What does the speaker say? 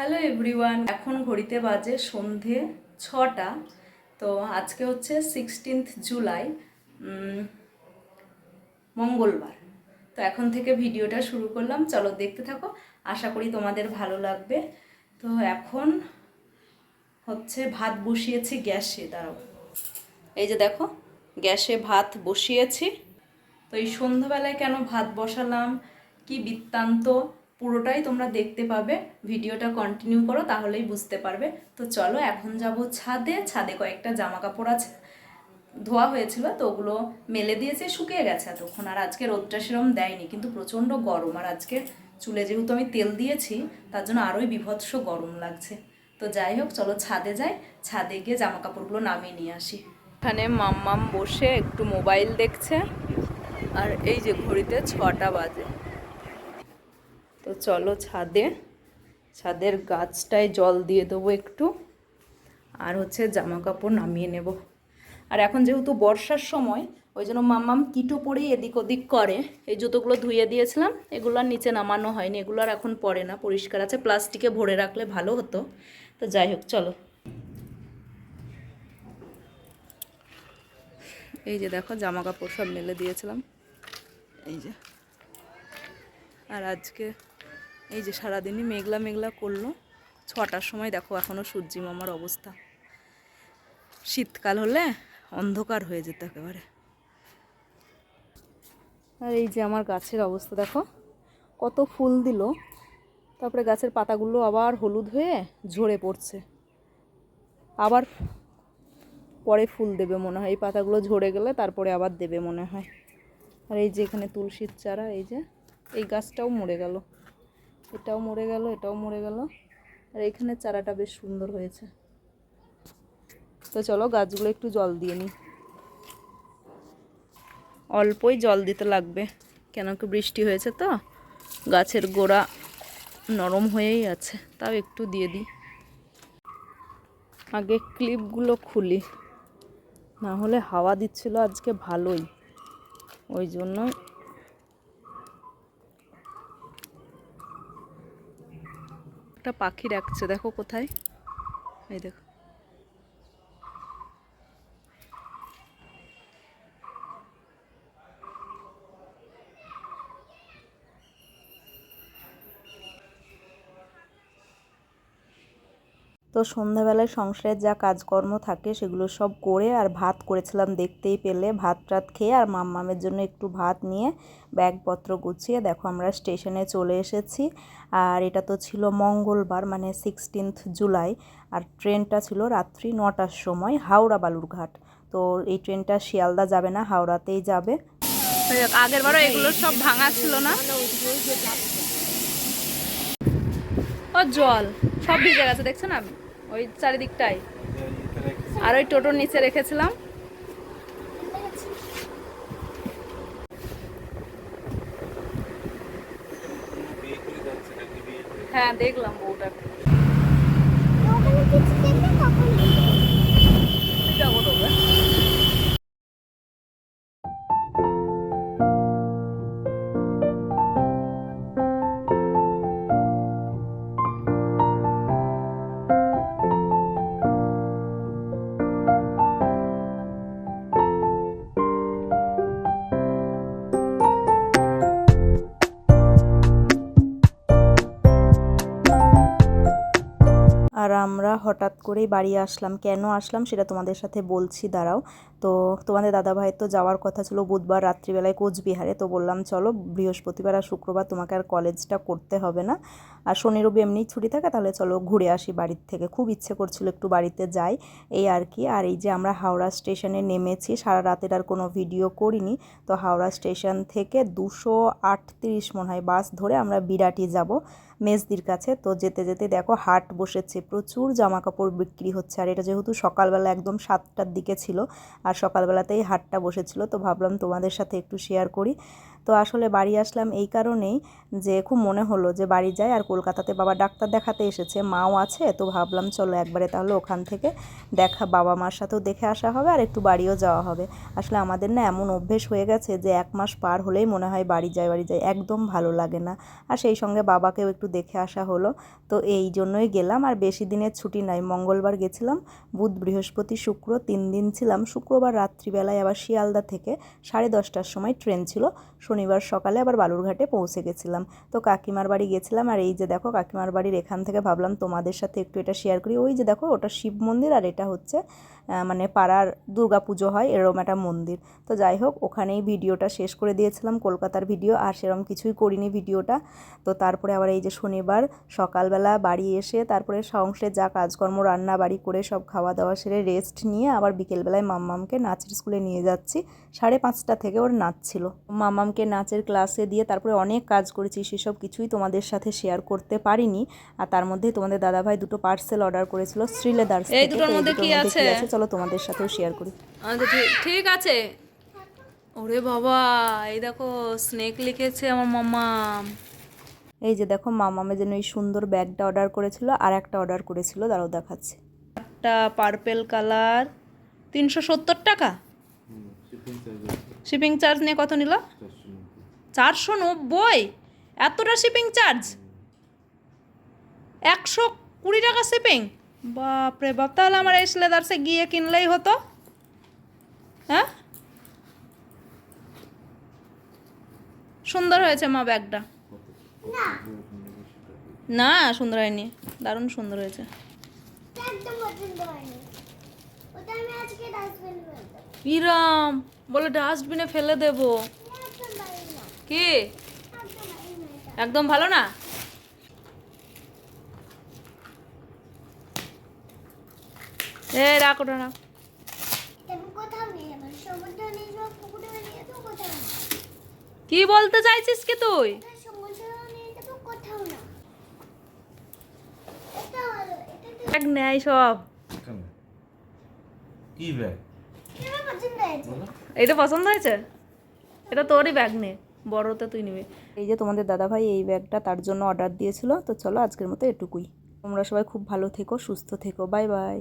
Hello everyone, এখন ঘড়িতে বাজে সন্ধে 6টা। তো আজকে হচ্ছে 16 জুলাই, মঙ্গলবার। তো এখন থেকে ভিডিওটা শুরু করলাম, চলো দেখতে থাকো, আশা করি তোমাদের ভালো লাগবে। তো এখন হচ্ছে ভাত বসিয়েছি গ্যাসে, দাঁড়াও, এই যে দেখো গ্যাসে ভাত বসিয়েছি। তো এই সন্ধ্যাবেলায় কেন ভাত বসালাম, কি বৃত্তান্ত, পুরোটাই তোমরা দেখতে পাবে। ভিডিওটা কন্টিনিউ করো, তাহলেই বুঝতে পারবে। তো চলো এখন যাব ছাদে। ছাদে কয়েকটা জামা কাপড় আছে, ধোয়া হয়েছিল, তো ওগুলো মেলে দিয়েছে, শুকিয়ে গেছে এতক্ষণ। আর আজকে রোদটা সেরকম দেয়নি, কিন্তু প্রচণ্ড গরম। আর আজকে চুলে যেহেতু আমি তেল দিয়েছি, তার জন্য আরোই বীভৎস গরম লাগছে। তো যাই হোক, চলো ছাদে যাই, ছাদে গিয়ে জামা কাপড়গুলো নামিয়ে নিয়ে আসি। এখানে মাম্মাম বসে একটু মোবাইল দেখছে, আর এই যে ঘড়িতে 6টা বাজে। তো চলো ছাদে, ছাদের গাছটায় জল দিয়ে দেবো একটু, আর হচ্ছে জামা কাপড় নামিয়ে নেব। আর এখন যেহেতু বর্ষার সময়, ওই জন্য মাম্মাম কিটো পরেই এদিক ওদিক করে। এই জুতোগুলো ধুয়ে দিয়েছিলাম, এগুলো আর নিচে নামানো হয়নি, এগুলো আর এখন পরে না, পরিষ্কার আছে, প্লাস্টিকে ভরে রাখলে ভালো হতো। তো যাই হোক চলো, এই যে দেখো জামা কাপড় সব মেলে দিয়েছিলাম, এই যে। আর আজকে এই যে সারাদিনই মেঘলা মেঘলা করলো। 6টার সময় দেখো এখনও সূর্যি মামার অবস্থা। শীতকাল হলে অন্ধকার হয়ে যেত একেবারে। আর এই যে আমার গাছের অবস্থা দেখো, কত ফুল দিল, তারপরে গাছের পাতাগুলো আবার হলুদ হয়ে ঝরে পড়ছে, আবার পরে ফুল দেবে মনে হয়। এই পাতাগুলো ঝরে গেলে তারপরে আবার দেবে মনে হয়। আর এই যে এখানে তুলসীর চারা, এই যে এই গাছটাও মরে গেল, এটাও মরে গেল, এটাও মরে গেল। আর এখানে চারাটা বেশ সুন্দর হয়েছে। তো চলো গাছগুলো একটু জল দিয়ে নিই, অল্পই জল দিতে লাগবে, কেন কি বৃষ্টি হয়েছে তো গাছের গোড়া নরম হয়েই আছে, তাও একটু দিয়ে দিই। আগে ক্লিপগুলো খুলি, না হলে হাওয়া দিচ্ছিল আজকে ভালোই, ওই জন্য। একটা পাখি ডাকছে, দেখো কোথায়, এই দেখো। তো সন্ধ্যাবেলায় সংসারের যা কাজকর্ম থাকে সেগুলো সব করে, আর ভাত করেছিলাম দেখতেই পেলে, ভাত টাত খেয়ে আর মাম্মামের জন্য একটু ভাত নিয়ে ব্যাগপত্র গুছিয়ে দেখো আমরা স্টেশনে চলে এসেছি। আর এটা তো ছিল মঙ্গলবার, মানে 16 জুলাই। আর ট্রেনটা ছিল রাত্রি 9টার সময়, হাওড়া বালুরঘাট। তো এই ট্রেনটা শিয়ালদা যাবে না, হাওড়াতেই যাবে। আগের বারও এগুলো সব ভাঙা ছিল না, ও জল সব ভিজে গেছে দেখছো না, ওই চারিদিকটাই। আর ওই টোটোর নিচে রেখেছিলাম। হ্যাঁ দেখলাম বউটা। আর আমরা হঠাৎ করেই বাড়ি আসলাম, কেন আসলাম সেটা তোমাদের সাথে বলছি, দাঁড়াও। তো তোমাদের দাদাভাইয়ের তো যাওয়ার কথা ছিল বুধবার রাত্রিবেলায় কোচবিহারে। তো বললাম চলো বৃহস্পতিবার আর শুক্রবার তোমাকে আর কলেজটা করতে হবে না, আর শনি রবি এমনিই ছুটি থাকে, তাহলে চলো ঘুরে আসি বাড়ির থেকে। খুব ইচ্ছে করছিল একটু বাড়িতে যাই, এই আর কি। আর এই যে আমরা হাওড়া স্টেশনে নেমেছি, সারা রাতের আর কোনো ভিডিও করিনি। তো হাওড়া স্টেশন থেকে 238 মনে হয় বাস ধরে আমরা বিরাটি যাব মেজদির কাছে। তো যেতে যেতে দেখো হাট বসেছে, প্রচুর জামা কাপড় বিক্রি হচ্ছে। আর এটা যেহেতু সকালবেলা একদম 7টার দিকে ছিল, আর সকালবেলাতেই হাটটা বসেছিল, তো ভাবলাম তোমাদের সাথে একটু শেয়ার করি। তো আসলে বাড়ি আসলাম এই কারণেই যে খুব মনে হলো যে বাড়ি যাই, আর কলকাতাতে বাবা ডাক্তার দেখাতে এসেছে, মাও আছে, তো ভাবলাম চলো একবারে তাহলে ওখান থেকে বাবা মার সাথেও দেখে আসা হবে আর একটু বাড়িও যাওয়া হবে। আসলে আমাদের না এমন অভ্যেস হয়ে গেছে যে 1 মাস পার হলেই মনে হয় বাড়ি যাই, একদম ভালো লাগে না। আর সেই সঙ্গে বাবাকেও একটু দেখে আসা হলো, তো এই জন্যই গেলাম। আর বেশি দিনের ছুটি নাই, মঙ্গলবার গেছিলাম, বুধ বৃহস্পতি শুক্র 3 দিন ছিলাম। শুক্রবার রাত্রিবেলায় আবার শিয়ালদা থেকে 10:30টার সময় ট্রেন ছিল, শনিবার সকালে আবার বালুরঘাটে পৌঁছে গেছিলাম। তো কাকিমার বাড়ি গেছিলাম, আর এই যে দেখো কাকিমার বাড়ির এখান থেকে ভাবলাম তোমাদের সাথে একটু এটা শেয়ার করি। ওই যে দেখো ওটা শিব মন্দির, আর এটা হচ্ছে মানে পাড়ার দুর্গা পুজো হয় এরকম একটা মন্দির। তো যাই হোক, ওখানেই ভিডিওটা শেষ করে দিয়েছিলাম, কলকাতার ভিডিও, আর সেরকম কিছুই করিনি ভিডিওটা। তো তারপরে আবার এই যে শনিবার সকালবেলা বাড়ি এসে তারপরে সংসারে যা কাজকর্ম রান্না বাড়ি করে সব খাওয়া দাওয়া সেরে রেস্ট নিয়ে আবার বিকেলবেলায় মাম্মামকে নাচের স্কুলে নিয়ে যাচ্ছি। 5:30 থেকে ওর নাচ ছিল। মাম্মামকে নাচের ক্লাসে দিয়ে তারপরে অনেক কাজ করেছি, সেসব কিছুই তোমাদের সাথে শেয়ার করতে পারিনি। আর তার মধ্যেই তোমাদের দাদাভাই 2টো পার্সেল অর্ডার করেছিল শ্রীলেদার্স থেকে। এই দুটোর মধ্যে কি আছে? চলো তোমাদের সাথেও শেয়ার করি। ঠিক আছে। ওরে বাবা, এই দেখো স্নেক লিখেছে আমার মাম্মা। এই যে দেখো মামামের জন্য এই সুন্দর ব্যাগটা অর্ডার করেছিল, আর একটা অর্ডার করেছিল, দাঁড়াও দেখাচ্ছে। একটা পার্পেল কালার 370 টাকা। শিপিং চার্জ নিয়ে কত নিল? 490। এতটা শিপিং চার্জ? 120 টাকা শিপিং? বাপরে বাপ, তাহলে আমার এই স্লেদার্সে গিয়ে কিনলেই হতো। হ্যাঁ, সুন্দর হয়েছে মা ব্যাগটা। না সুন্দর হয়নি, দারুণ সুন্দর হয়েছে। ইরাম বলে ডাস্টবিনে ফেলে দেব? কি একদম ভালো না? রাখ ওটা রাখ। কি বলতে চাইছিস কি তুই? ব্যাগ নেয় সব। কি ব্যাগ? এটা পছন্দ হয়েছে? এটা তোরই ব্যাগ নে, বড়তে তুই নিবি। এই যে তোমাদের দাদাভাই এই ব্যাগটা তার জন্য অর্ডার দিয়েছিল। তো চলো আজকের মতো এটুকুই। তোমরা সবাই খুব ভালো থেকো, সুস্থ থেকো, বাই বাই।